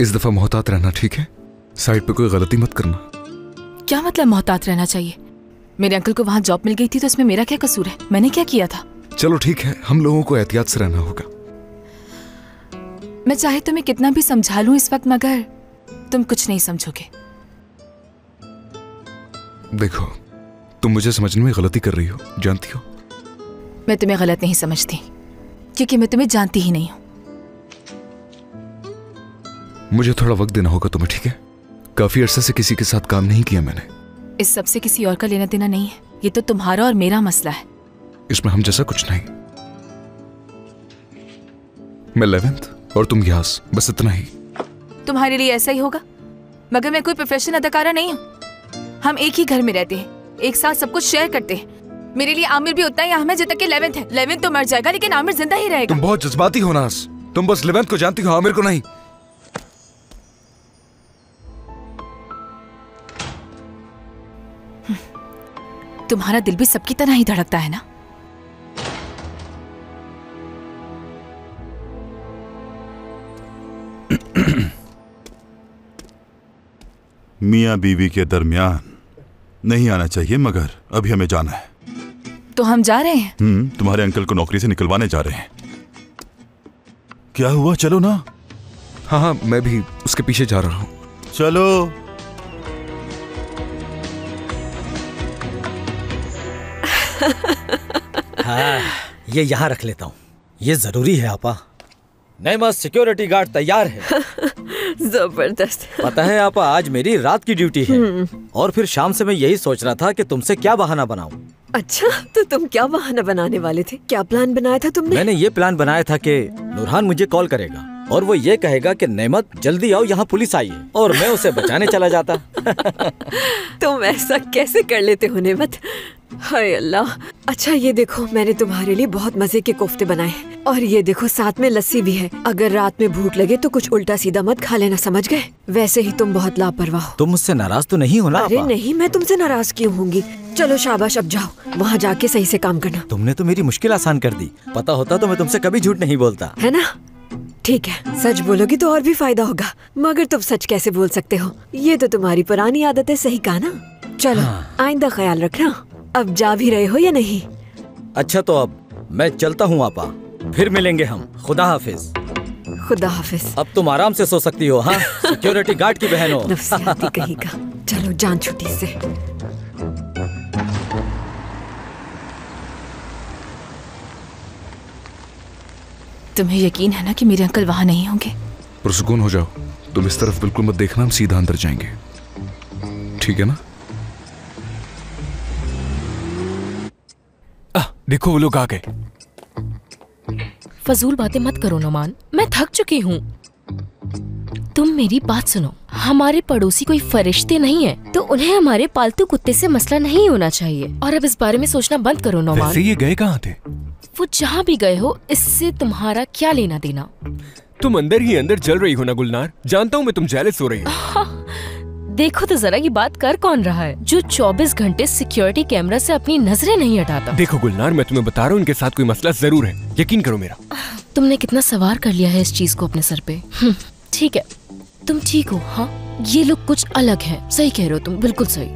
इस दफा मोहतात रहना, ठीक है? साइड पे कोई गलती मत करना। क्या मतलब मोहतात रहना चाहिए? मेरे अंकल को वहाँ जॉब मिल गई थी तो इसमें मेरा क्या कसूर है? मैंने क्या किया था? चलो ठीक है, हम लोगों को एहतियात से रहना होगा। मैं चाहे तुम्हें कितना भी समझा लूं इस वक्त, मगर तुम कुछ नहीं समझोगे। देखो, तुम मुझे समझने में गलती कर रही हो, जानती हो। मैं तुम्हें गलत नहीं समझती, क्योंकि मैं तुम्हें जानती ही नहीं हूं। मुझे थोड़ा वक्त देना होगा तुम्हें, ठीक है? काफी अरसे से किसी के साथ काम नहीं किया मैंने। इस सब से किसी और का लेना देना नहीं है, ये तो तुम्हारा और मेरा मसला है। इसमें हम जैसा कुछ नहीं। मैं 11th और तुम यास, बस इतना ही। तुम्हारे लिए ऐसा ही होगा, मगर मैं कोई प्रोफेशनल अदाकारा नहीं हूँ। हम एक ही घर में रहते हैं, एक साथ सब कुछ शेयर करते हैं। मेरे लिए आमिर भी उतना ही अहम है जितना कि 11th है। 11th तो मर जाएगा लेकिन आमिर जिंदा ही रहेगा। तुम बहुत जज्बाती हो नाज़, तुम बस 11th को जानती हो, आमिर को नहीं। तुम्हारा दिल भी सबकी तरह ही धड़कता है ना? मियाँ बीवी के दरमियान नहीं आना चाहिए, मगर अभी हमें जाना है। तो हम जा रहे हैं? तुम्हारे अंकल को नौकरी से निकलवाने जा रहे हैं। क्या हुआ, चलो ना। हाँ हाँ, मैं भी उसके पीछे जा रहा हूँ। चलो। हाँ, ये यहाँ रख लेता हूँ, ये जरूरी है आपा। नईमा सिक्योरिटी गार्ड तैयार है। जबरदस्त। पता है आपा, आज मेरी रात की ड्यूटी है और फिर शाम से मैं यही सोच रहा था कि तुमसे क्या बहाना बनाऊं। अच्छा, तो तुम क्या बहाना बनाने वाले थे? क्या प्लान बनाया था तुमने? मैंने ये प्लान बनाया था कि नूरहान मुझे कॉल करेगा और वो ये कहेगा कि नेमत जल्दी आओ, यहाँ पुलिस आई है, और मैं उसे बचाने चला जाता। तुम ऐसा कैसे कर लेते हो नेमत? हाय अल्लाह। अच्छा ये देखो, मैंने तुम्हारे लिए बहुत मजे के कोफ्ते बनाए हैं, और ये देखो साथ में लस्सी भी है। अगर रात में भूख लगे तो कुछ उल्टा सीधा मत खा लेना, समझ गए? वैसे ही तुम बहुत लापरवाह हो। तुम मुझसे नाराज तो नहीं हो ना? अरे नहीं, मैं तुमसे नाराज क्यों होंगी? चलो शाबाश, अब जाओ, वहाँ जाके सही से काम करना। तुमने तो मेरी मुश्किल आसान कर दी। पता होता तो मैं तुमसे कभी झूठ नहीं बोलता, है ना? ठीक है, सच बोलोगी तो और भी फायदा होगा। मगर तुम सच कैसे बोल सकते हो? ये तो तुम्हारी पुरानी आदत है, सही कहा ना? चलो आइंदा ख्याल रखना। अब जा भी रहे हो या नहीं? अच्छा तो अब मैं चलता हूँ आपा, फिर मिलेंगे हम। खुदा हाफिज। खुदा हाफिज। अब तुम आराम से सो सकती हो। हाँ, सिक्योरिटी गार्ड की बहन हो। नफसियाती कहीं का। चलो जान छुट्टी से। तुम्हें यकीन है ना कि मेरे अंकल वहाँ नहीं होंगे? पुरसुकून हो जाओ, तुम इस तरफ बिल्कुल मत देखना, हम सीधा अंदर जाएंगे, ठीक है ना? देखो वो लोग आ गए। फजूल बातें मत करो नोमान, मैं थक चुकी हूँ। तुम मेरी बात सुनो, हमारे पड़ोसी कोई फरिश्ते नहीं है, तो उन्हें हमारे पालतू कुत्ते से मसला नहीं होना चाहिए। और अब इस बारे में सोचना बंद करो नोमान। वैसे ये गए कहाँ थे? वो जहाँ भी गए हो, इससे तुम्हारा क्या लेना देना? तुम अंदर ही अंदर जल रही हो ना गुलनार, जानता हूँ मैं तुम जेलस हो रही हो। देखो तो जरा, ये बात कर कौन रहा है जो 24 घंटे सिक्योरिटी कैमरा से अपनी नजरें नहीं हटाता? देखो गुलनार, मैं तुम्हें बता रहा हूँ, इनके साथ कोई मसला जरूर है, यकीन करो मेरा। तुमने कितना सवार कर लिया है इस चीज को अपने सर पे। ठीक है, तुम ठीक हो। हाँ, ये लोग कुछ अलग है। सही कह रहे हो तुम, बिल्कुल सही।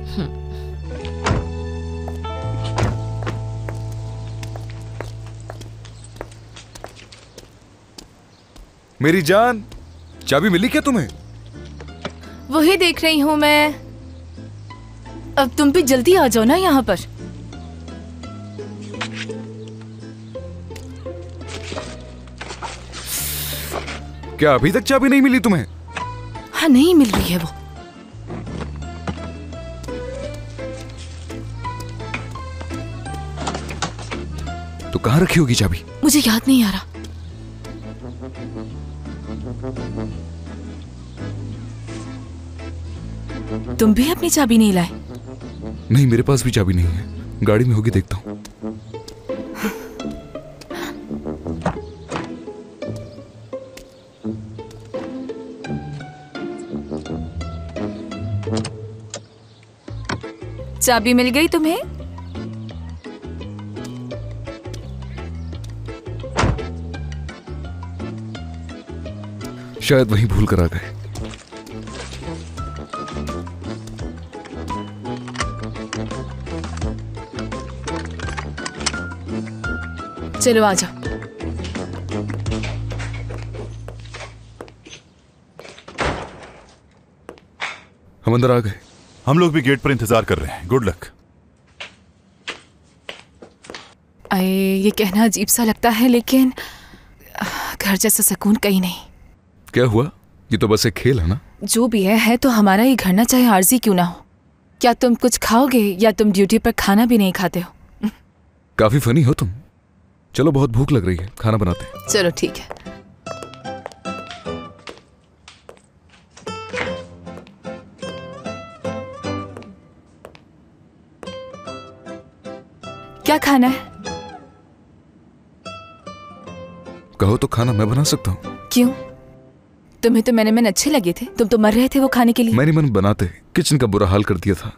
मेरी जान, चाबी मिली क्या तुम्हें? वही देख रही हूँ मैं। अब तुम भी जल्दी आ जाओ ना यहाँ पर। क्या अभी तक चाबी नहीं मिली तुम्हें? हाँ, नहीं मिल रही है वो। तो कहाँ रखी होगी चाबी? मुझे याद नहीं आ रहा। तुम भी अपनी चाबी नहीं लाए? नहीं, मेरे पास भी चाबी नहीं है, गाड़ी में होगी, देखता हूँ। चाबी मिल गई तुम्हें? शायद वहीं भूल कर आ गए। चलो आ जाओ। हम अंदर आ गए। हम लोग भी गेट पर इंतजार कर रहे हैं। Good luck. अरे ये कहना अजीब सा लगता है, लेकिन घर जैसा सुकून कहीं नहीं। क्या हुआ? ये तो बस एक खेल है ना। जो भी है तो हमारा ये घर ना, चाहे आरजी क्यों ना हो। क्या तुम कुछ खाओगे या तुम ड्यूटी पर खाना भी नहीं खाते हो? काफी फनी हो तुम। चलो बहुत भूख लग रही है, खाना बनाते हैं। चलो ठीक है। क्या खाना है? कहो तो खाना मैं बना सकता हूँ। क्यों? तुम्हें तो मेरे अच्छे लगे थे, तुम तो मर रहे थे वो खाने के लिए। मैंने मन बनाते किचन का बुरा हाल कर दिया था।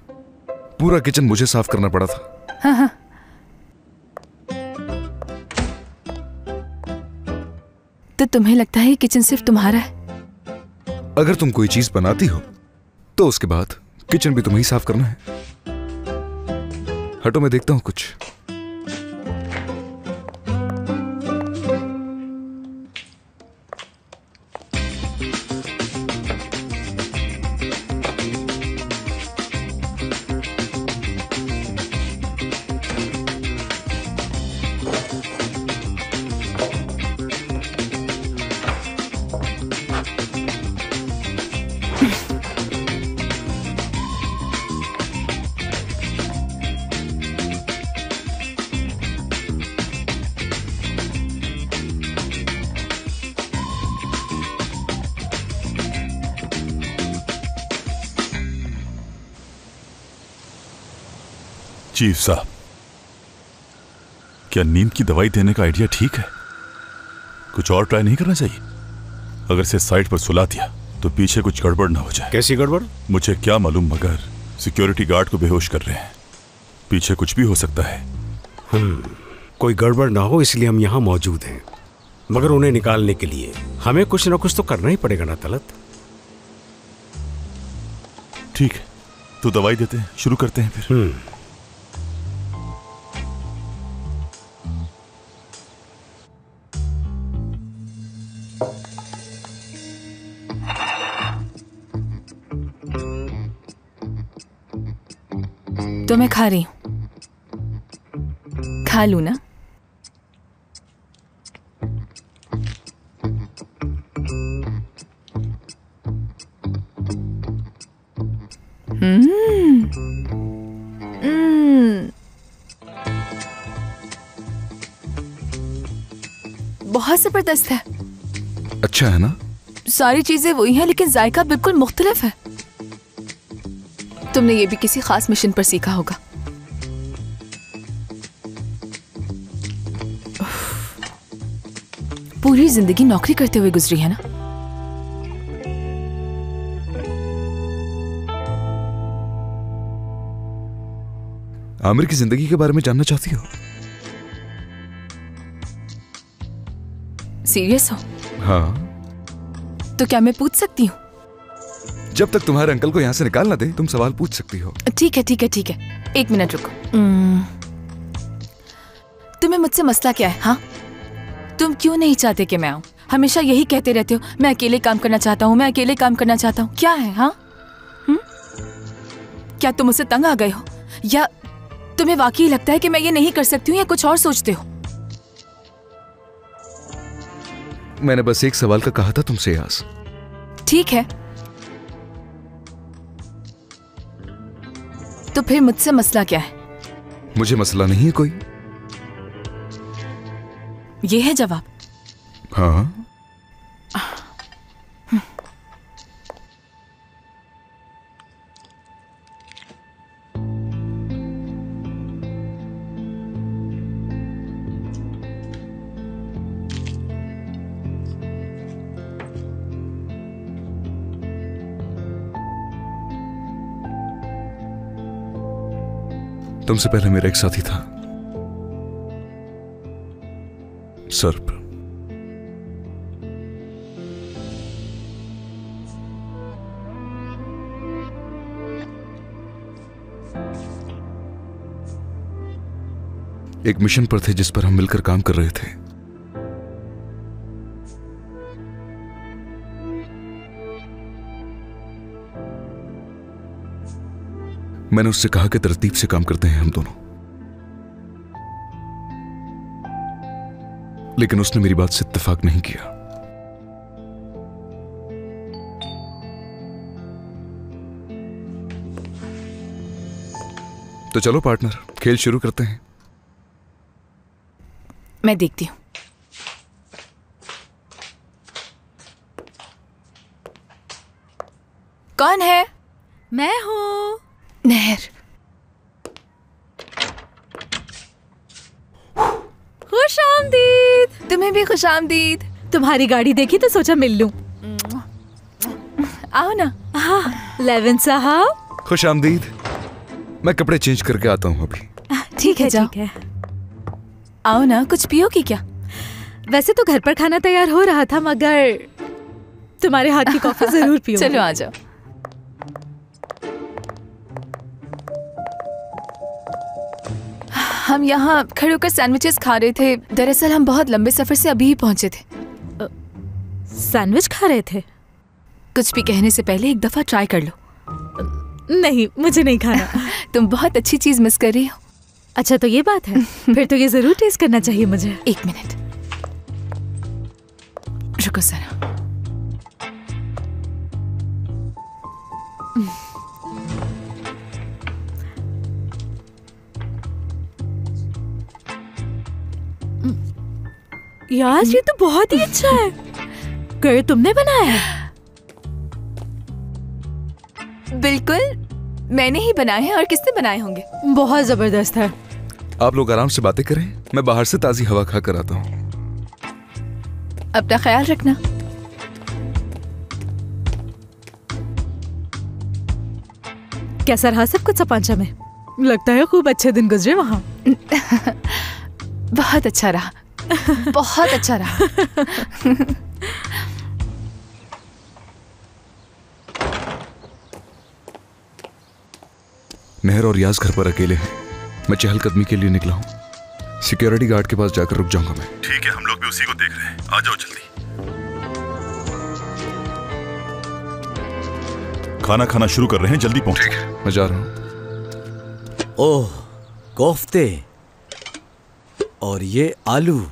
पूरा किचन मुझे साफ करना पड़ा था। हाँ हाँ। तो तुम्हें लगता है किचन सिर्फ तुम्हारा है? अगर तुम कोई चीज बनाती हो तो उसके बाद किचन भी तुम्हें ही साफ करना है। हटो, मैं देखता हूं कुछ। चीफ साहब, क्या नींद की दवाई देने का आइडिया ठीक है? कुछ और ट्राई नहीं करना चाहिए? अगर इसे साइड पर सुला दिया तो पीछे कुछ गड़बड़ ना हो जाए। कैसी गड़बड़? मुझे क्या मालूम, मगर सिक्योरिटी गार्ड को बेहोश कर रहे हैं। पीछे कुछ भी हो सकता है। कोई गड़बड़ ना हो इसलिए हम यहाँ मौजूद हैं, मगर उन्हें निकालने के लिए हमें कुछ ना कुछ तो करना ही पड़ेगा ना तलत। ठीक है, तो दवाई देते हैं, शुरू करते हैं फिर। तो मैं खा रही हूं, खा लूं ना? बहुत जबरदस्त है। अच्छा है ना? सारी चीजें वही हैं लेकिन जायका बिल्कुल मुख्तलिफ है। तुमने ये भी किसी खास मिशन पर सीखा होगा। पूरी जिंदगी नौकरी करते हुए गुजरी है ना? आमिर की जिंदगी के बारे में जानना चाहती हो? सीरियस हो? हाँ। तो क्या मैं पूछ सकती हूँ? जब तक तुम्हारे अंकल को यहाँ से निकाल ना दे तुम सवाल पूछ सकती हो। ठीक है ठीक है ठीक है, एक मिनट रुको। तुम्हें मुझसे मसला क्या है? हाँ, तुम क्यों नहीं चाहते कि मैं आऊं? हमेशा यही कहते रहते हो, मैं अकेले काम करना चाहता हूँ, मैं अकेले काम करना चाहता हूँ। क्या है? हाँ, क्या तुम मुझसे तंग आ गए हो, या तुम्हें वाकई लगता है कि मैं ये नहीं कर सकती हूँ, या कुछ और सोचते हो? मैंने बस एक सवाल का कहा था तुमसे यास। ठीक है, तो फिर मुझसे मसला क्या है? मुझे मसला नहीं है कोई। ये है जवाब? हाँ। तुमसे पहले मेरा एक साथी था, सर्प। एक मिशन पर थे जिस पर हम मिलकर काम कर रहे थे। मैंने उससे कहा कि तरतीब से काम करते हैं हम दोनों, लेकिन उसने मेरी बात से इत्तेफाक नहीं किया। तो चलो पार्टनर, खेल शुरू करते हैं। मैं देखती हूँ। कौन है? मैं हूँ। नहर। खुश आमदीद। तुम्हें भी खुश आमदीद। तुम्हारी गाड़ी देखी तो सोचा मिल लूं। आओ ना। हाँ, लेविन साहब। खुश आमदीद। मैं कपड़े चेंज करके आता हूँ अभी। ठीक है, जाओ। ठीक है। आओ ना, कुछ पियोगी क्या? वैसे तो घर पर खाना तैयार हो रहा था, मगर तुम्हारे हाथ की कॉफी जरूर पियो। चलो आ जाओ। हम यहाँ खड़े होकर सैंडविचेस खा रहे थे। दरअसल हम बहुत लंबे सफर से अभी ही पहुंचे थे। सैंडविच खा रहे थे? कुछ भी कहने से पहले एक दफा ट्राई कर लो। नहीं, मुझे नहीं खाना। तुम बहुत अच्छी चीज मिस कर रही हो। अच्छा तो ये बात है। फिर तो ये जरूर टेस्ट करना चाहिए मुझे। एक मिनट रुको जरा। यार ये तो बहुत ही अच्छा है। कर तुमने बनाया है? बिल्कुल मैंने ही बनाए हैं, और किसने बनाए होंगे? बहुत जबरदस्त है। आप लोग आराम से बातें करें, मैं बाहर से ताजी हवा खा कर आता हूँ। अपना ख्याल रखना। कैसा रहा सब कुछ सपांचा में? लगता है खूब अच्छे दिन गुजरे वहाँ। बहुत अच्छा रहा। बहुत अच्छा रहा। नहर और याज घर पर अकेले हैं। मैं चहलकदमी के लिए निकला हूँ। सिक्योरिटी गार्ड के पास जाकर रुक जाऊंगा मैं। ठीक है, हम लोग भी उसी को देख रहे हैं। आ जाओ जल्दी। खाना खाना शुरू कर रहे हैं, जल्दी पहुंचो। ठीक है, मैं जा रहा हूँ। ओह, कोफ्ते और ये आलू।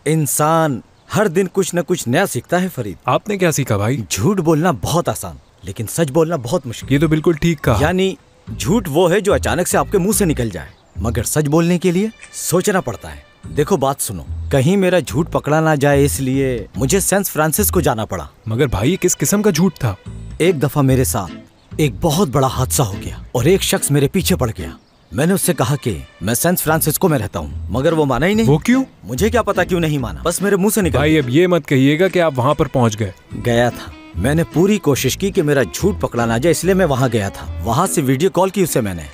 इंसान हर दिन कुछ न कुछ नया सीखता है फरीद। आपने क्या सीखा भाई? झूठ बोलना बहुत आसान, लेकिन सच बोलना बहुत मुश्किल। ये तो बिल्कुल ठीक कहा। यानी झूठ वो है जो अचानक से आपके मुंह से निकल जाए, मगर सच बोलने के लिए सोचना पड़ता है। देखो बात सुनो, कहीं मेरा झूठ पकड़ा ना जाए इसलिए मुझे सैन फ्रांसिस्को जाना पड़ा। मगर भाई ये किस किस्म का झूठ था? एक दफा मेरे साथ एक बहुत बड़ा हादसा हो गया और एक शख्स मेरे पीछे पड़ गया। मैंने उससे कहा कि मैं सैन फ्रांसिस्को में रहता हूँ, मगर वो माना ही नहीं। वो क्यों? मुझे क्या पता क्यों नहीं माना, बस मेरे मुंह से निकल। भाई अब ये मत कहिएगा कि आप वहाँ पर पहुँच गए। गया था, मैंने पूरी कोशिश की कि मेरा झूठ पकड़ा ना जाए, इसलिए मैं वहाँ गया था। वहाँ से वीडियो कॉल की उसे मैंने।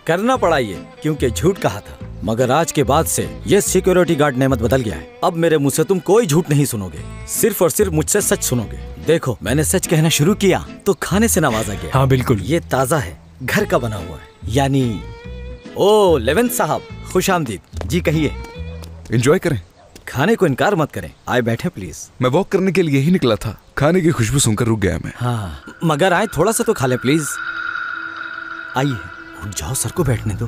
करना पड़ा ये क्योंकि झूठ कहा था, मगर आज के बाद से ये सिक्योरिटी गार्ड नेमत बदल गया है। अब मेरे मुंह से तुम कोई झूठ नहीं सुनोगे, सिर्फ और सिर्फ मुझसे सच सुनोगे। देखो मैंने सच कहना शुरू किया तो खाने से नवाजा गया। हाँ बिल्कुल, ये ताज़ा है, घर का बना हुआ है। यानी ओ लेविन साहब, खुश आमदीद। जी कहिए। एंजॉय करें, खाने को इनकार मत करें। आए बैठे प्लीज। मैं वॉक करने के लिए ही निकला था, खाने की खुशबू सुनकर रुक गया मैं। हाँ मगर आए थोड़ा सा तो खा ले प्लीज। आइए, उठ जाओ, सर को बैठने दो।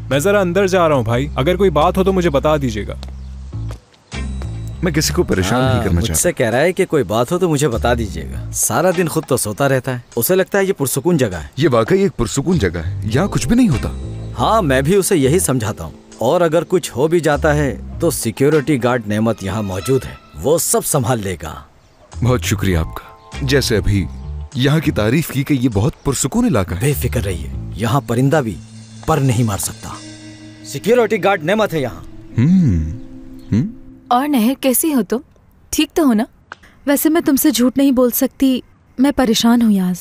मैं जरा अंदर जा रहा हूँ भाई, अगर कोई बात हो तो मुझे बता दीजिएगा। मैं किसी को परेशान नहीं करना चाहता। मुझसे कह रहा है कि कोई बात हो तो मुझे बता दीजिएगा। सारा दिन खुद तो सोता रहता है, उसे लगता है ये पुरसुकून जगह है। ये वाकई एक पुरसुकून जगह है, यहाँ कुछ भी नहीं होता। हाँ मैं भी उसे यही समझाता हूँ, और अगर कुछ हो भी जाता है तो सिक्योरिटी गार्ड नेमत यहाँ मौजूद है, वो सब संभाल लेगा। बहुत शुक्रिया आपका। जैसे अभी यहाँ की तारीफ की कि ये बहुत पुरसुकून इलाका है। बेफिक्र रहिए, यहाँ परिंदा भी पर नहीं मार सकता। सिक्योरिटी गार्ड नेमत है यहाँ। और नहर कैसी हो तुम? ठीक तो हो ना? वैसे मैं तुमसे झूठ नहीं बोल सकती, मैं परेशान हूँ याज।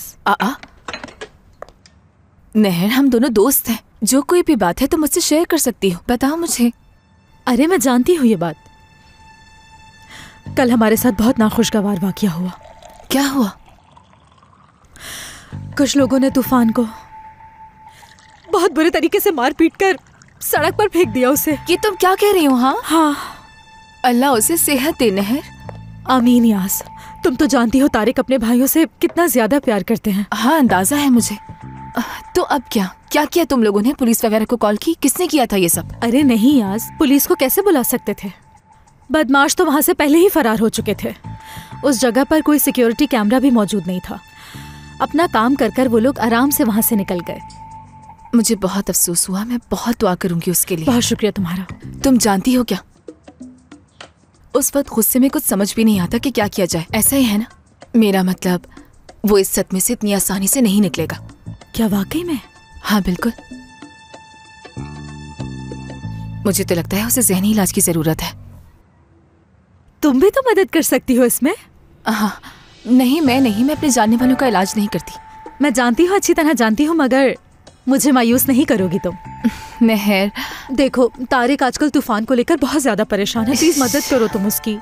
नहर हम दोनों दोस्त हैं, जो कोई भी बात है तो मुझसे शेयर कर सकती हो, बताओ मुझे। अरे मैं जानती हूँ ये बात। कल हमारे साथ बहुत नाखुशगवार वाकया हुआ। क्या हुआ? कुछ लोगों ने तूफान को बहुत बुरे तरीके से मार पीट कर सड़क पर फेंक दिया उसे। ये तुम क्या कह रही हो? हाँ, अल्लाह उसे सेहत दे नहर। आमीन यास। तुम तो जानती हो तारिक अपने भाइयों से कितना ज्यादा प्यार करते हैं। हाँ, अंदाजा है मुझे। तो अब क्या क्या किया तुम लोगों ने? पुलिस वगैरह को कॉल की? किसने किया था ये सब? अरे नहीं यास, पुलिस को कैसे बुला सकते थे? बदमाश तो वहाँ से पहले ही फरार हो चुके थे। उस जगह पर कोई सिक्योरिटी कैमरा भी मौजूद नहीं था। अपना काम कर कर वो लोग आराम से वहाँ से निकल गए। मुझे बहुत अफसोस हुआ। मैं बहुत दुआ करूंगी उसके लिए। बहुत शुक्रिया तुम्हारा। तुम जानती हो क्या, उस वक्त गुस्से में कुछ समझ भी नहीं आता कि क्या किया जाए। ऐसा ही है ना? मेरा मतलब वो इस सदमे से इतनी आसानी से नहीं निकलेगा। क्या वाकई में? हाँ बिल्कुल। मुझे तो लगता है उसे ज़हनी इलाज की जरूरत है। तुम भी तो मदद कर सकती हो इसमें। हाँ, नहीं मैं अपने जानने वालों का इलाज नहीं करती। मैं जानती हूँ, अच्छी तरह जानती हूँ, मगर मुझे मायूस नहीं करोगी तुम। नहर, देखो तारिक आजकल तूफान को लेकर बहुत ज्यादा परेशान है। प्लीज मदद करो तुम उसकी।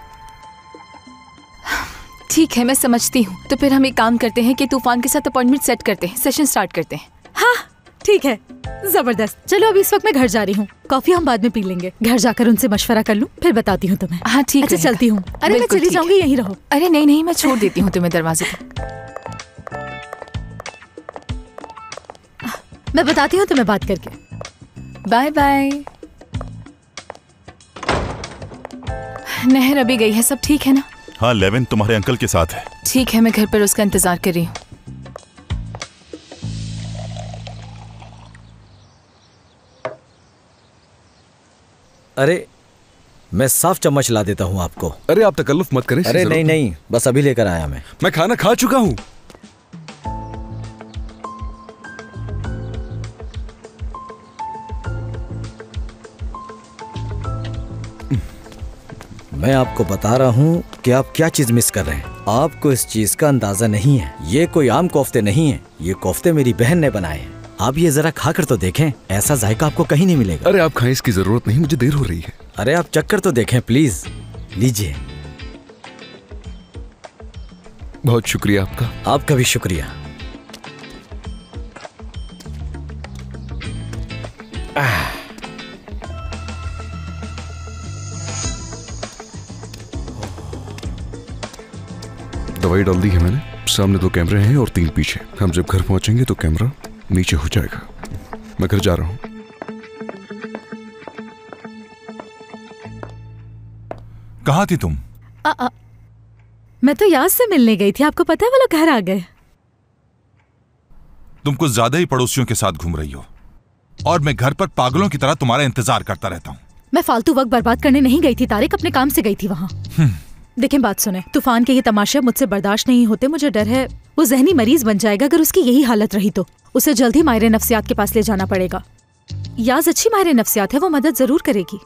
ठीक है, मैं समझती हूँ। तो फिर हम एक काम करते हैं कि तूफान के साथ अपॉइंटमेंट सेट करते हैं, सेशन स्टार्ट करते हैं। हाँ ठीक है, जबरदस्त। चलो अभी इस वक्त मैं घर जा रही हूँ, कॉफी हम बाद में पी लेंगे। घर जाकर उनसे मशवरा कर लूँ, फिर बताती हूँ तुम्हें। हाँ ठीक है। अच्छा चलती हूँ। अरे मैं चली जाऊंगी, यहीं रहो। अरे नहीं, मैं छोड़ देती हूँ तुम्हें दरवाजे तक। मैं बताती हूँ तुम्हें बात करके। Bye bye. नहर अभी गई है, सब ठीक है ना? हाँ, लेविन तुम्हारे अंकल के साथ है। ठीक है, मैं घर पर उसका इंतजार कर रही हूँ। अरे मैं साफ चम्मच ला देता हूँ आपको। अरे आप तकल्लुफ मत करें। अरे नहीं, बस अभी लेकर आया मैं खाना खा चुका हूँ। मैं आपको बता रहा हूँ कि आप क्या चीज मिस कर रहे हैं। आपको इस चीज का अंदाजा नहीं है। ये कोई आम कोफ्ते नहीं है, ये कोफ्ते मेरी बहन ने बनाए हैं। आप ये जरा खाकर तो देखें, ऐसा जायका आपको कहीं नहीं मिलेगा। अरे आप खाएं, इसकी जरूरत नहीं, मुझे देर हो रही है। अरे आप चक्कर तो देखें प्लीज, लीजिए। बहुत शुक्रिया आपका। आपका भी शुक्रिया। दवाई डाल दी है मैंने। सामने 2 कैमरे हैं और 3 पीछे। हम जब घर पहुंचेंगे तो कैमरा नीचे हो जाएगा। मैं घर जा रहा हूं। कहाँ थी तुम? मैं तो याद से मिलने गई थी। आपको पता है वो लोग घर आ गए। तुम कुछ ज्यादा ही पड़ोसियों के साथ घूम रही हो और मैं घर पर पागलों की तरह तुम्हारा इंतजार करता रहता हूँ। मैं फालतू वक्त बर्बाद करने नहीं गई थी तारिक, अपने काम से गई थी वहाँ। देखें बात सुने, तूफान के ये तमाशे मुझसे बर्दाश्त नहीं होते। मुझे डर है वो जहनी मरीज बन जाएगा अगर उसकी यही हालत रही तो। उसे जल्द ही माहिर नफ्सियात के पास ले जाना पड़ेगा। याज अच्छी माहिर नफ्सियात है, वो मदद जरूर करेगी।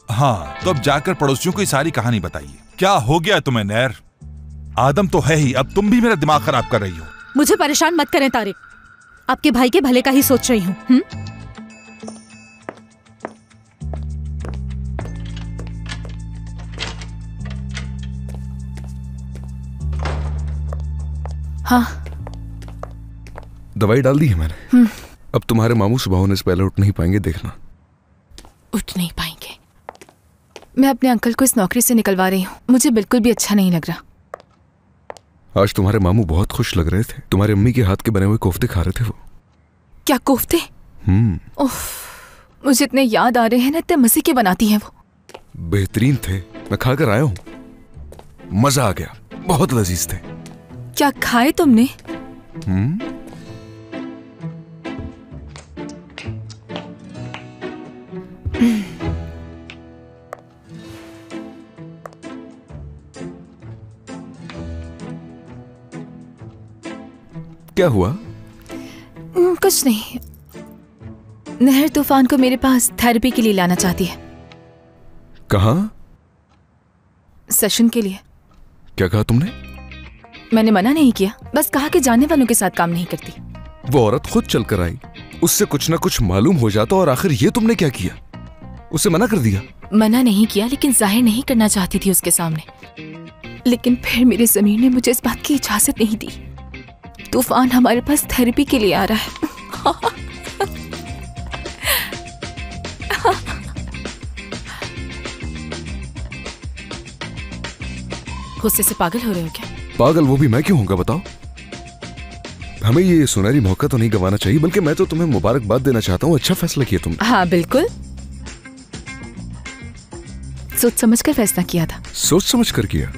हाँ, तो अब जाकर पड़ोसियों को ये सारी कहानी बताइए। क्या हो गया तुम्हें नैर? आदम तो है ही, अब तुम भी मेरा दिमाग खराब कर रही हो। मुझे परेशान मत करें तारिक, आपके भाई के भले का ही सोच रही हूँ। हाँ, दवाई डाल दी है मैंने। अब तुम्हारे मामू सुबह होने से पहले उठ नहीं पाएंगे, देखना। उठ नहीं पाएंगे? मैं अपने अंकल को इस नौकरी से निकलवा रही हूँ। मुझे बिल्कुल भी अच्छा नहीं लग रहा। आज तुम्हारे मामू बहुत खुश लग रहे थे। तुम्हारी अम्मी के हाथ के बने हुए कोफ्ते खा रहे थे वो। क्या कोफ्ते? उफ, मुझे इतने याद आ रहे हैं ना, इतने मजे के बनाती हैं वो। बेहतरीन थे, मैं खाकर आया हूँ, मजा आ गया, बहुत लजीज थे। क्या खाए तुमने? क्या हुआ? कुछ नहीं। नहर तूफान को मेरे पास थेरेपी के लिए लाना चाहती है। कहाँ? सेशन के लिए। क्या कहा तुमने? मैंने मना नहीं किया, बस कहा कि जानने वालों के साथ काम नहीं करती। वो औरत खुद चल कर आई, उससे कुछ ना कुछ मालूम हो जाता, और आखिर ये तुमने क्या किया? उसे मना कर दिया? मना नहीं किया, लेकिन जाहिर नहीं करना चाहती थी उसके सामने। लेकिन फिर मेरे ज़मीर ने मुझे इस बात की इजाजत नहीं दी। तूफान हमारे पास थेरेपी के लिए आ रहा है। गुस्से से पागल हो रहे हो क्या? पागल वो भी मैं क्यों होऊंगा बताओ? हमें ये सुनहरी मौका तो नहीं गंवाना चाहिए, बल्कि मैं तो तुम्हें मुबारकबाद देना चाहता हूँ। अच्छा फैसला किया तुमने। हाँ बिल्कुल, सोच समझ कर फैसला किया था। सोच समझ कर किया,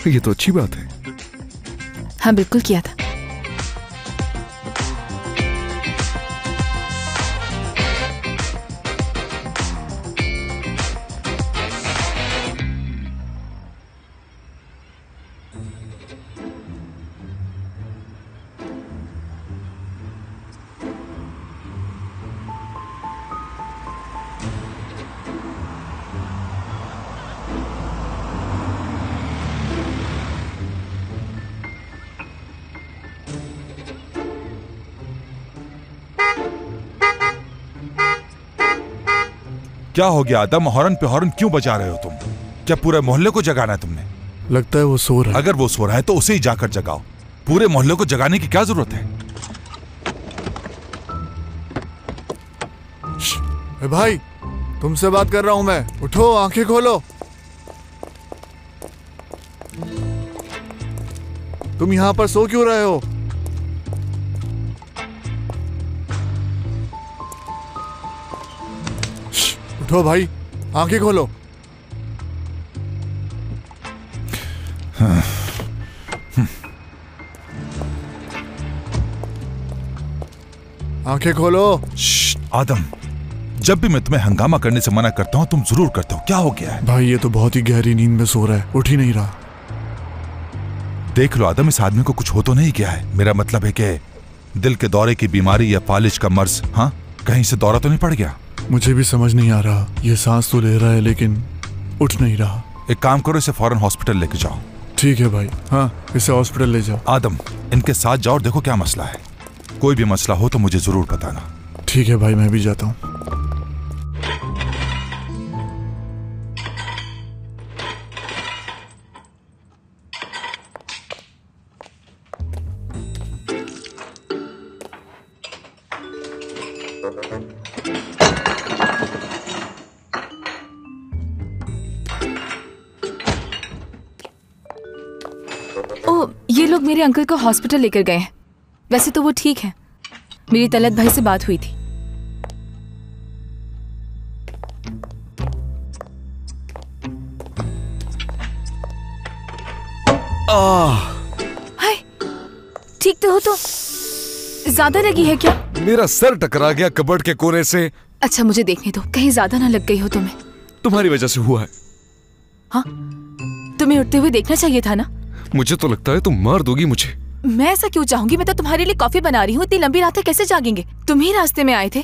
ये तो अच्छी बात है। हाँ बिल्कुल किया था। क्या हो गया आदम? हॉर्न पे हॉर्न क्यों बजा रहे हो तुम? क्या पूरे मोहल्ले को जगाना है तुमने? लगता है वो सो रहा है। अगर वो सो रहा है तो उसे ही जाकर जगाओ। पूरे मोहल्ले को जगाने की क्या जरूरत है? ए भाई, तुमसे बात कर रहा हूं मैं। उठो, आंखें खोलो। तुम यहां पर सो क्यों रहे हो? उठो भाई, आंखें खोलो। आंखें खोलो। आदम, जब भी मैं तुम्हें हंगामा करने से मना करता हूं तुम जरूर करते हो। क्या हो गया है? भाई ये तो बहुत ही गहरी नींद में सो रहा है, उठ ही नहीं रहा। देख लो आदम, इस आदमी को कुछ हो तो नहीं गया है? मेरा मतलब है कि दिल के दौरे की बीमारी या फालिज का मर्ज, हाँ, कहीं से दौरा तो नहीं पड़ गया? मुझे भी समझ नहीं आ रहा। ये सांस तो ले रहा है लेकिन उठ नहीं रहा। एक काम करो, इसे फौरन हॉस्पिटल लेके जाओ। ठीक है भाई, हाँ इसे हॉस्पिटल ले जाओ। आदम, इनके साथ जाओ और देखो क्या मसला है। कोई भी मसला हो तो मुझे जरूर बताना। ठीक है भाई, मैं भी जाता हूँ। ये लोग मेरे अंकल को हॉस्पिटल लेकर गए हैं। वैसे तो वो ठीक है, मेरी तलत भाई से बात हुई थी। हाय, ठीक तो हो? तो ज्यादा लगी है क्या? मेरा सर टकरा गया कबर्ड के कोने से। अच्छा मुझे देखने दो, कहीं ज्यादा ना लग गई हो तुम्हें। तुम्हारी वजह से हुआ है। हाँ, तुम्हें उठते हुए देखना चाहिए था ना। मुझे तो लगता है तुम मार दोगी मुझे। मैं ऐसा क्यों चाहूंगी? मैं तो तुम्हारे लिए कॉफी बना रही हूँ। इतनी लंबी रात है, कैसे जागेंगे? तुम ही रास्ते में आए थे।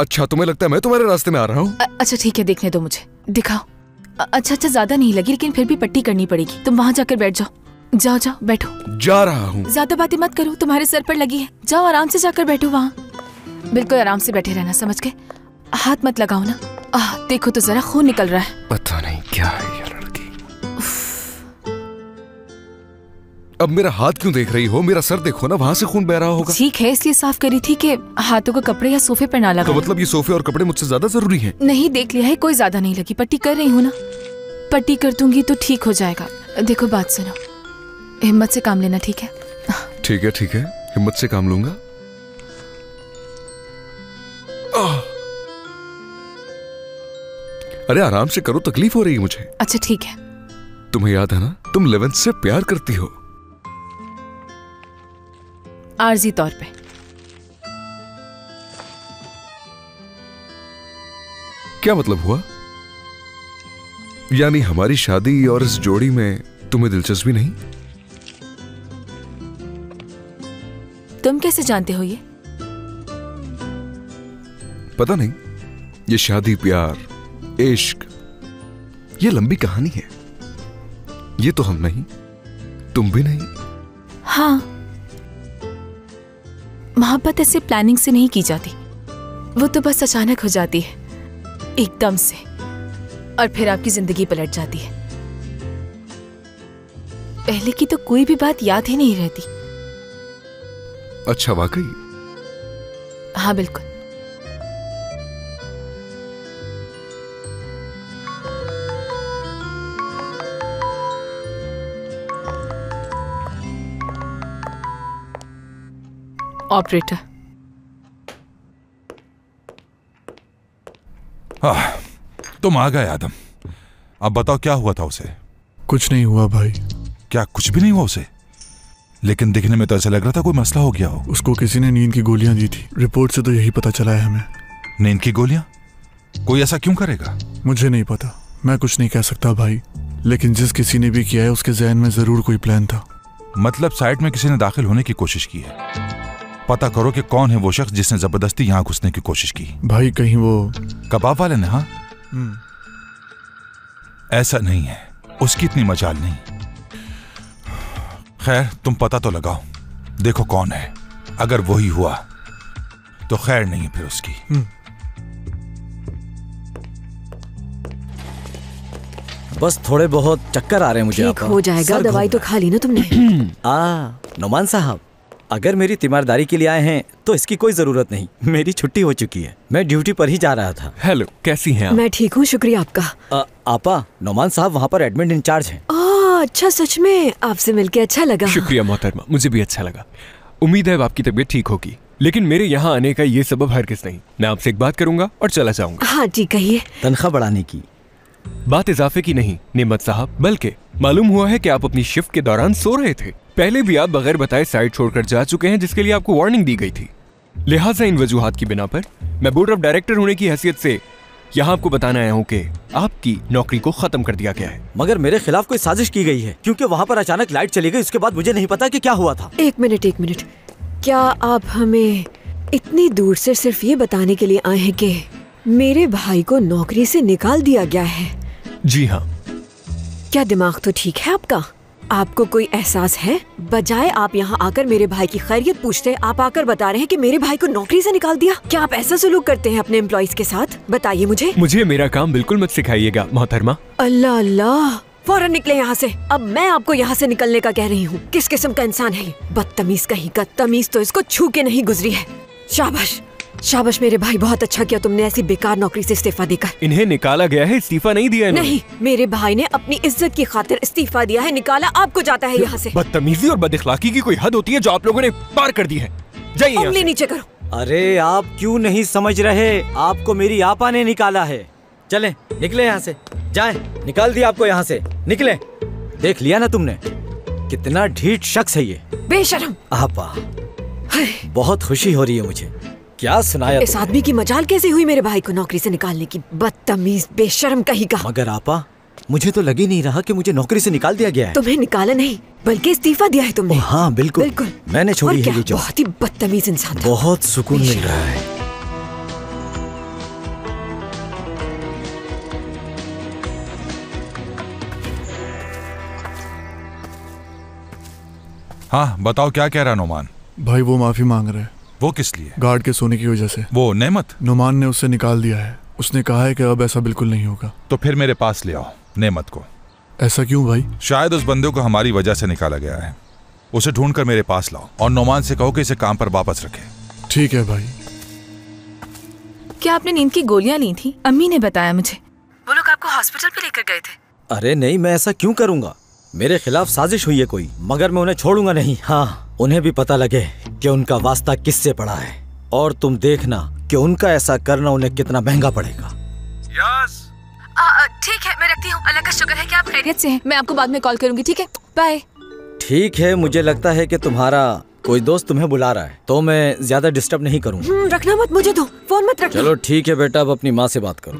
अच्छा, तुम्हें लगता है मैं तुम्हारे रास्ते में आ रहा हूँ? अच्छा ठीक है, देखने दो मुझे, दिखाओ। अच्छा, ज्यादा नहीं लगी, लेकिन फिर भी पट्टी करनी पड़ेगी। तुम वहाँ जाकर बैठ जाओ। जाओ जाओ, बैठो। जा रहा हूँ। ज्यादा बातें मत करो, तुम्हारे सर पर लगी है। जाओ आराम से जाकर बैठो वहाँ। बिल्कुल आराम से बैठे रहना, समझ गए? हाथ मत लगाओ ना। देखो तो जरा, खून निकल रहा है। पता नहीं क्या है ये लड़की। अब मेरा हाथ क्यों देख रही हो? मेरा सर देखो ना, वहाँ से खून बह रहा होगा। ठीक है, इसलिए साफ करी थी कि हाथों को कपड़े या सोफे पर ना लगा। तो मतलब ये सोफे और कपड़े मुझसे ज्यादा जरूरी हैं? नहीं, देख लिया है, कोई ज्यादा नहीं लगी। पट्टी कर रही हूँ ना, पट्टी कर दूंगी तो ठीक हो जाएगा। देखो बात सुनो, हिम्मत से काम लेना, ठीक है? ठीक है ठीक है, हिम्मत से काम लूंगा। अरे आराम से करो, तकलीफ हो रही है मुझे। अच्छा ठीक है। तुम्हें याद है ना, तुम 11th से प्यार करती हो। आर्जी तौर पे। क्या मतलब हुआ? यानी हमारी शादी और इस जोड़ी में तुम्हें दिलचस्पी नहीं? तुम कैसे जानते हो ये? पता नहीं, ये शादी, प्यार, इश्क, ये लंबी कहानी है। ये तो हम नहीं, तुम भी नहीं। हाँ, मोहब्बत ऐसे प्लानिंग से नहीं की जाती। वो तो बस अचानक हो जाती है, एकदम से, और फिर आपकी जिंदगी पलट जाती है। पहले की तो कोई भी बात याद ही नहीं रहती। अच्छा, वाकई? हाँ बिल्कुल। ऑपरेटर। तुम आ गए आदम। अब बताओ क्या हुआ था उसे? कुछ नहीं हुआ भाई। क्या कुछ भी नहीं हुआ उसे? लेकिन दिखने में तो ऐसा लग रहा था कोई मसला हो गया हो। उसको किसी ने नींद की गोलियां दी थी। रिपोर्ट से तो यही पता चला है हमें। नींद की गोलियां? कोई ऐसा क्यों करेगा? मुझे नहीं पता, मैं कुछ नहीं कह सकता भाई, लेकिन जिस किसी ने भी किया है उसके जहन में जरूर कोई प्लान था। मतलब साइट में किसी ने दाखिल होने की कोशिश की है। पता करो कि कौन है वो शख्स जिसने जबरदस्ती यहाँ घुसने की कोशिश की। भाई कहीं वो कबाब वाले ने? हाँ, ऐसा नहीं है, उसकी इतनी मजाल नहीं। खैर तुम पता तो लगाओ, देखो कौन है। अगर वही हुआ तो खैर नहीं है फिर उसकी। बस थोड़े बहुत चक्कर आ रहे हैं मुझे। ठीक हो जाएगा, दवाई तो खा ली ना तुमने? नुमान साहब, अगर मेरी तीमारदारी के लिए आए हैं तो इसकी कोई जरूरत नहीं, मेरी छुट्टी हो चुकी है, मैं ड्यूटी पर ही जा रहा था। हेलो, कैसी हैं आप? मैं ठीक हूँ, शुक्रिया आपका। आपा, नुमान साहब वहाँ पर एडमिन इंचार्ज हैं। अच्छा, सच में आपसे मिलके अच्छा लगा। शुक्रिया मोहतरमा, मुझे भी अच्छा लगा। उम्मीद है अब आपकी तबीयत ठीक होगी, लेकिन मेरे यहाँ आने का ये सबब हरगिज़ नहीं। मैं आपसे एक बात करूंगा और चला जाऊंगा। हाँ जी, कहिए। तनख्वाह बढ़ाने की बात इजाफे की नहीं नेमत साहब, बल्कि मालूम हुआ है कि आप अपनी शिफ्ट के दौरान सो रहे थे। पहले भी आप बगैर बताए साइट छोड़कर जा चुके हैं, जिसके लिए आपको वार्निंग दी गई थी। लिहाजा इन वजूहात की बिना पर मैं बोर्ड ऑफ डायरेक्टर होने की हैसियत से यहाँ आपको बताना आया हूँ कि आपकी नौकरी को खत्म कर दिया गया है। मगर मेरे खिलाफ कोई साजिश की गई है, क्योंकि वहाँ पर अचानक लाइट चली गई, उसके बाद मुझे नहीं पता कि क्या हुआ था। एक मिनट, क्या आप हमें इतनी दूर से सिर्फ ये बताने के लिए आए हैं कि मेरे भाई को नौकरी से निकाल दिया गया है? जी हाँ। क्या दिमाग तो ठीक है आपका? आपको कोई एहसास है? बजाय आप यहाँ आकर मेरे भाई की खैरियत पूछते, आप आकर बता रहे हैं कि मेरे भाई को नौकरी से निकाल दिया। क्या आप ऐसा सलूक करते हैं अपने एम्प्लॉइज के साथ? बताइए मुझे मेरा काम बिल्कुल मत सिखाइएगा मोहतरमा। अल्लाह अल्लाह, फौरन निकले यहाँ से। अब मैं आपको यहाँ से निकलने का कह रही हूँ। किस किस्म का इंसान है ये? बदतमीज कहीं का। तमीज तो इसको छू के नहीं गुजरी है। शाबाश शाबाश मेरे भाई, बहुत अच्छा किया तुमने ऐसी बेकार नौकरी से इस्तीफा देकर। इन्हें निकाला गया है, इस्तीफा नहीं दिया इन्होंने। नहीं, मेरे भाई ने अपनी इज्जत की खातिर इस्तीफा दिया है। निकाला आपको जाता है यहाँ से। बदतमीजी और बदअखलाकी की कोई हद होती है जो आप लोगों ने पार कर दी है। जाइए, उंगली नीचे करो। अरे आप क्यों नहीं समझ रहे? आपको मेरी आपा ने निकाला है। चले, निकले यहाँ से, जाए। निकाल दिया आपको यहाँ से, निकले। देख लिया ना तुमने, कितना ढीठ शख्स है ये। बेशरम। आपा, बहुत खुशी हो रही है मुझे। क्या सुनाया इस आदमी की मजाल कैसे हुई मेरे भाई को नौकरी से निकालने की? बदतमीज बेशरम कहीं का। मगर आपा, मुझे तो लग ही नहीं रहा कि मुझे नौकरी से निकाल दिया गया है। तुम्हें निकाला नहीं बल्कि इस्तीफा दिया है तुमने। हाँ बिल्कुल, मैंने छोड़ी है ये जॉब। बहुत ही बदतमीज इंसान था। बहुत सुकून मिल रहा है। हाँ बताओ, क्या कह रहा नोमान? भाई वो माफी मांग रहे हैं। वो किस लिए? गार्ड के सोने की वजह से। वो नेमत? नुमान ने उससे निकाल दिया है। उसने कहा है कि अब ऐसा बिल्कुल नहीं होगा। तो फिर मेरे पास ले आओ नेमत को। ऐसा क्यों भाई? शायद उस बंदे को हमारी वजह से निकाला गया है। उसे ढूंढकर मेरे पास लाओ और नोमान से कहो कि इसे काम पर वापस रखे। ठीक है भाई। क्या आपने नींद की गोलियां ली थी? अम्मी ने बताया मुझे। वो लोग आपको हॉस्पिटल पे लेकर गए थे। अरे नहीं, मैं ऐसा क्यों करूंगा? मेरे खिलाफ साजिश हुई है कोई, मगर मैं उन्हें छोड़ूंगा नहीं। हाँ, उन्हें भी पता लगे कि उनका वास्ता किससे पड़ा है, और तुम देखना कि उनका ऐसा करना उन्हें कितना महंगा पड़ेगा। यस। ठीक है, मैं रखती हूँ। अल्लाह का शुक्र है कि आप खैरियत से हैं। मैं आपको बाद में कॉल करूंगी, ठीक है? बाय। ठीक है, मुझे लगता है कि तुम्हारा कोई दोस्त तुम्हें बुला रहा है, तो मैं ज्यादा डिस्टर्ब नहीं करूँगा। रखना मत, मुझे दो, फोन मत रखना। चलो ठीक है बेटा, अब अपनी माँ से बात करो।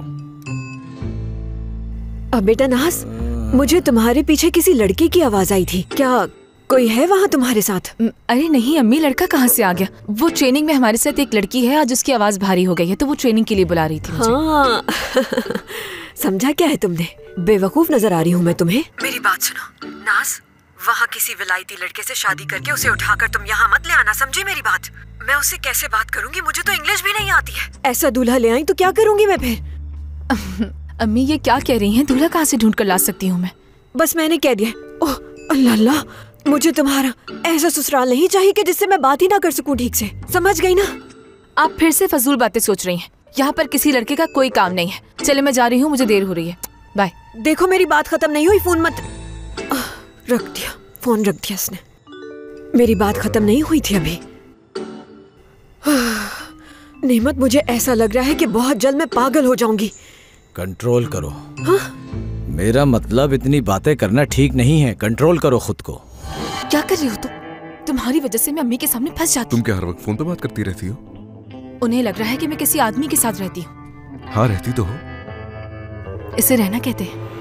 अब बेटा नाज, मुझे तुम्हारे पीछे किसी लड़के की आवाज आई थी। क्या कोई है वहाँ तुम्हारे साथ? अरे नहीं अम्मी, लड़का कहाँ से आ गया? वो ट्रेनिंग में हमारे साथ एक लड़की है, आज उसकी आवाज भारी हो गई है, तो वो ट्रेनिंग के लिए बुला रही थी मुझे। हाँ। समझा क्या है तुमने? बेवकूफ नजर आ रही हूँ मैं तुम्हें? मेरी बात सुनो नाज, वहाँ किसी विलायती लड़के से शादी करके उसे उठाकर तुम यहाँ मत ले आना, समझी मेरी बात? मैं उससे कैसे बात करूँगी? मुझे तो इंग्लिश भी नहीं आती है। ऐसा दूल्हा ले आई तो क्या करूँगी मैं फिर? अम्मी ये क्या कह रही हैं? दूल्हा कहाँ से ढूंढ कर ला सकती हूँ मैं? बस मैंने कह दिया। ओह अल्लाह अल्लाह, मुझे तुम्हारा ऐसा ससुराल नहीं चाहिए कि जिससे मैं बात ही ना कर सकूं ठीक से, समझ गई ना? आप फिर से फजूल बातें सोच रही हैं। यहाँ पर किसी लड़के का कोई काम नहीं है। चले मैं जा रही हूँ, मुझे देर हो रही है। बाय। देखो मेरी बात खत्म नहीं हुई, फोन मत। रख दिया, फोन रख दिया इसने। मेरी बात खत्म नहीं हुई थी अभी। नेमत, मुझे ऐसा लग रहा है कि बहुत जल्द मैं पागल हो जाऊंगी। कंट्रोल करो। मेरा मतलब इतनी बातें करना ठीक नहीं है। कंट्रोल करो खुद को। क्या कर रही हो तुम? तुम्हारी वजह से मैं अम्मी के सामने फंस जाती तुम क्या हर वक्त फोन पे बात करती रहती हो? उन्हें लग रहा है कि मैं किसी आदमी के साथ रहती हूँ। हाँ, रहती तो हो। इसे रहना कहते हैं।